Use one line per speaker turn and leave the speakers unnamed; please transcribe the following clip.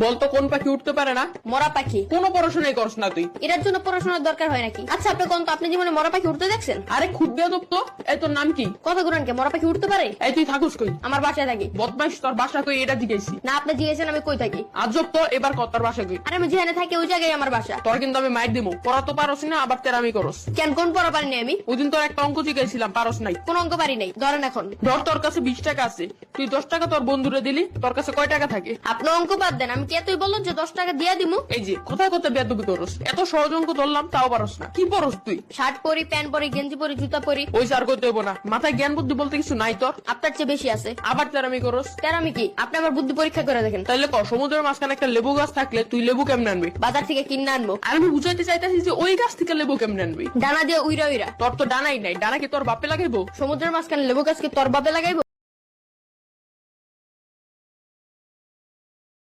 বলতো কোন পাখি উঠতে পারে না?
মরা পাখি।
কোনো পড়াশোনাই করছ না তুই।
এটার জন্য পড়াশোনার দরকার হয় নাকি? আচ্ছা আপনি কোন তো, আপনি জীবনে মরা পাখি উঠতে দেখছেন?
আরে খুব বেয়াদব তো। এই তোর নাম কি?
কথা গুরান কে মরা পাখি উঠতে পারে?
এই তুই থাকুস কই?
আমার বাসায় থাকি।
বদমাইশ, তোর বাসা কই এটা জিজ্ঞেসি।
না আপনি জিজ্ঞেসেন আমি কই থাকি।
আজব তো, এবার কত তোর বাসা কই?
আরে আমি যেখানে থাকি ওই জায়গায় আমার বাসা।
তোর কিন্তু আমি মাইর দিমু। পড়া তো পারস না, আবার তেরামি করস।
কেন কোন পড়া পারিনি আমি?
ওই দিন তোর একটা অঙ্ক জিজ্ঞাসিলাম, পারস নাই।
কোন অঙ্ক পারি নাই। ধরেন এখন
ধর তোর কাছে 20 টাকা আছে, তুই 10 টাকা তোর বন্ধুরে দিলি, তোর কাছে কয় টাকা থাকে?
আপনি অঙ্ক বাদ দেন, আমি কি এতই বললাম যে 10 টাকা দিয়া দিমু?
এই যে কোথায় কোথায় বেয়াদবি করস। এত সহজ অঙ্ক ধরলাম তাও পারস না। কি পড়স তুই?
শার্ট পরি, প্যান্ট পরি, গেঞ্জি পরি, জুতা পরি।
ওই স্যার করতে হইব না, মাথায় জ্ঞান বুদ্ধি বলতে কিছু নাই তোর।
আপনার চেয়ে বেশি আছে।
আবার তেরামি করস।
তার আমি কি? আপনি আমার বুদ্ধি পরীক্ষা করে দেখেন।
তাইলে ক, সমুদ্রের মাঝখানে একটা লেবু গাছ থাকলে তুই লেবু কেমনে আনবি?
বাজার থেকে কিনে আনবো।
আর আমি বুঝাইতে চাইতেছি যে ওই গাছ থেকে লেবু কেমনে আনবি।
ডানা দিয়ে উইরা উইরা।
তোর তো ডানাই নাই, ডানা কি তোর বাপে লাগাইবো?
সমুদ্রের মাঝখানে লেবু গাছ কি তোর বাপে লাগাইবো?